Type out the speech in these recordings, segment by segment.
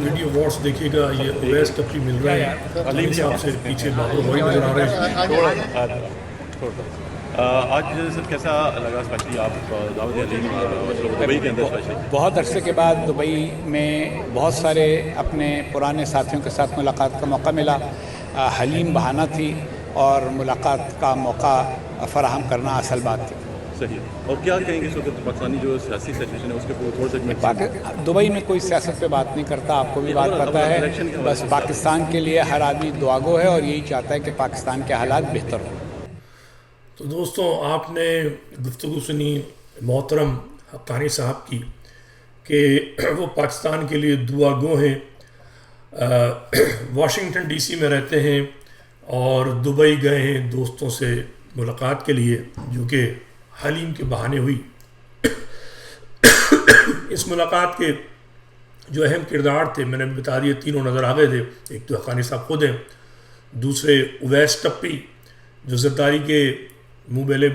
Video wards دیکھیے گا، یہ اویس ٹپی مل رہے ہیں علی صاحب سے، پیچھے بابر غوری نظر آ رہے ہیں. آج سر کیسا لگا اسپیشلی آپ دعوت علیم دبئی کے اندر اسپیشلی؟ بہت عرصے کے بعد دبئی میں بہت سارے اپنے پرانے ساتھیوں کے ساتھ ملاقات کا موقع ملا. حلیم بہانہ تھی اور ملاقات کا موقع فراہم کرنا اصل بات تھی. صحیح. اور کیا کہیں گے اس وقت پاکستانی جو سیاسی سچویشن ہے اس کے تھوڑا سا دبئی میں کوئی سیاست پہ بات نہیں کرتا، آپ کو بھی بات پتہ ہے. بس پاکستان کے لیے ہر آدمی دعا گو ہے اور یہی چاہتا ہے کہ پاکستان کے حالات بہتر ہوں. تو دوستوں، آپ نے گفتگو سنی محترم حقانی صاحب کی کہ وہ پاکستان کے لیے دعا گو ہیں. واشنگٹن ڈی سی میں رہتے ہیں اور دبئی گئے ہیں دوستوں سے ملاقات کے لیے، جو کہ حلیم کے بہانے ہوئی. اس ملاقات کے جو اہم کردار تھے میں نے بتا دیے، تینوں نظر آ گئے تھے. ایک تو حقانی صاحب خود ہیں، دوسرے اویس ٹپی جو زرداری کے منہ بیلے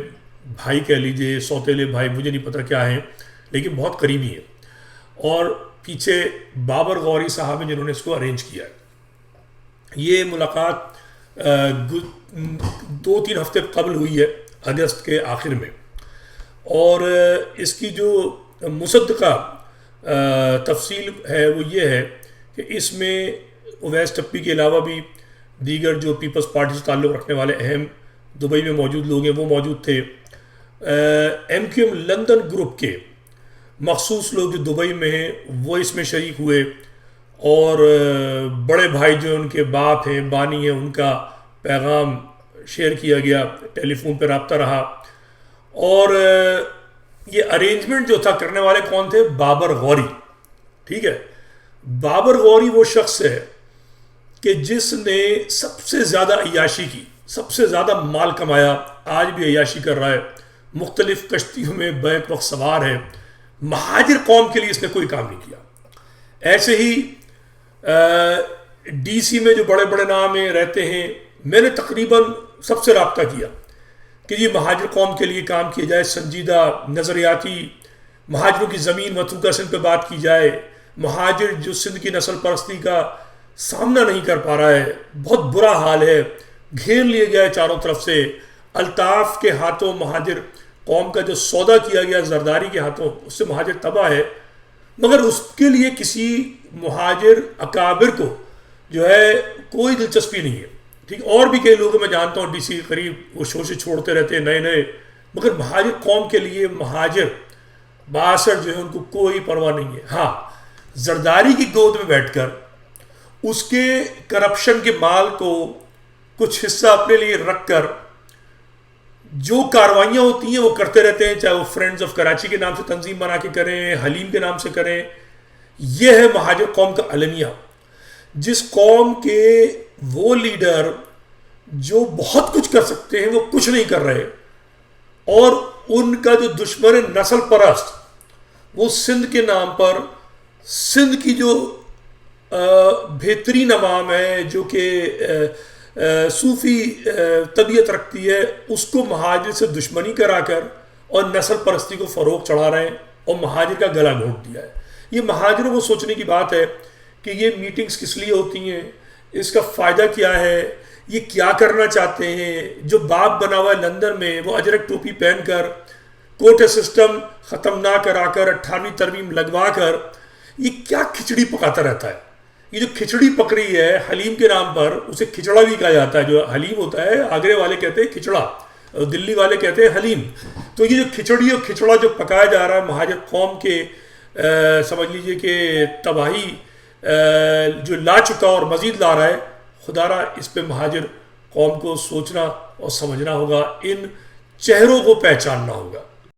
بھائی کہہ لیجئے، سوتیلے بھائی، مجھے نہیں پتہ کیا ہیں لیکن بہت قریبی ہیں، اور پیچھے بابر غوری صاحب ہیں جنہوں نے اس کو ارینج کیا ہے. یہ ملاقات 2-3 ہفتے قبل ہوئی ہے، اگست کے آخر میں، اور اس کی جو مصدقہ تفصیل ہے وہ یہ ہے کہ اس میں اویس ٹپی کے علاوہ بھی دیگر جو پیپلز پارٹی سے تعلق رکھنے والے اہم دبئی میں موجود لوگ ہیں وہ موجود تھے. M Q M London group کے مخصوص لوگ جو دبئی میں ہیں وہ اس میں شریک ہوئے، اور بڑے بھائی جو ان کے باپ ہیں، بانی ہیں، ان کا پیغام شیئر کیا گیا، ٹیلی فون پہ رابطہ رہا. اور یہ ارینجمنٹ جو تھا کرنے والے کون تھے؟ بابر غوری. ٹھیک ہے، بابر غوری وہ شخص ہے کہ جس نے سب سے زیادہ عیاشی کی، سب سے زیادہ مال کمایا، آج بھی عیاشی کر رہا ہے، مختلف کشتیوں میں بیک وقت سوار ہے. مہاجر قوم کے لیے اس نے کوئی کام نہیں کیا. ایسے ہی ڈی سی میں جو بڑے بڑے نام رہتے ہیں، میں نے تقریباً سب سے رابطہ کیا کہ یہ مہاجر قوم کے لیے کام کیا جائے، سنجیدہ نظریاتی مہاجروں کی زمین متروکہ سندھ پہ بات کی جائے. مہاجر جو سندھ کی نسل پرستی کا سامنا نہیں کر پا رہا ہے، بہت برا حال ہے، گھیر لیے گیا ہے چاروں طرف سے. الطاف کے ہاتھوں مہاجر قوم کا جو سودا کیا گیا زرداری کے ہاتھوں، اس سے مہاجر تباہ ہے. مگر اس کے لیے کسی مہاجر اکابر کو جو ہے کوئی دلچسپی نہیں ہے. ٹھیک، اور بھی کئی لوگ میں جانتا ہوں ڈی سی کے قریب وہ شوشے چھوڑتے رہتے ہیں نئے، مگر مہاجر قوم کے لیے مہاجر باثر جو ہے ان کو کوئی پرواہ نہیں ہے. ہاں، زرداری کی گود میں بیٹھ کر اس کے کرپشن کے مال کو کچھ حصہ اپنے لیے رکھ کر جو کاروائیاں ہوتی ہیں وہ کرتے رہتے ہیں، چاہے وہ فرینڈز آف کراچی کے نام سے تنظیم بنا کے کریں، حلیم کے نام سے کریں. یہ ہے مہاجر قوم کا المیہ. جس قوم کے وہ لیڈر جو بہت کچھ کر سکتے ہیں وہ کچھ نہیں کر رہے، اور ان کا جو دشمن نسل پرست وہ سندھ کے نام پر، سندھ کی جو بہترین عوام ہے جو کہ صوفی طبیعت رکھتی ہے، اس کو مہاجر سے دشمنی کرا کر اور نسل پرستی کو فروغ چڑھا رہے ہیں اور مہاجر کا گلا گھونٹ دیا ہے. یہ مہاجروں کو سوچنے کی بات ہے کہ یہ میٹنگز کس لیے ہوتی ہیں، اس کا فائدہ کیا ہے، یہ کیا کرنا چاہتے ہیں. جو باپ بنا ہوا ہے لندن میں، وہ اجرک ٹوپی پہن کر، کوٹا سسٹم ختم نہ کرا کر، 18ویں ترمیم لگوا کر یہ کیا کھچڑی پکاتا رہتا ہے. یہ جو کھچڑی پک رہی ہے حلیم کے نام پر، اسے کھچڑا بھی کہا جاتا ہے. جو حلیم ہوتا ہے آگرے والے کہتے ہیں کھچڑا، دلی والے کہتے ہیں حلیم. تو یہ جو کھچڑی اور کھچڑا جو پکایا جا رہا ہے مہاجر قوم کے، سمجھ لیجئے کہ تباہی جو لا چکا اور مزید لا رہا ہے. خدا را اس پہ مہاجر قوم کو سوچنا اور سمجھنا ہوگا، ان چہروں کو پہچاننا ہوگا.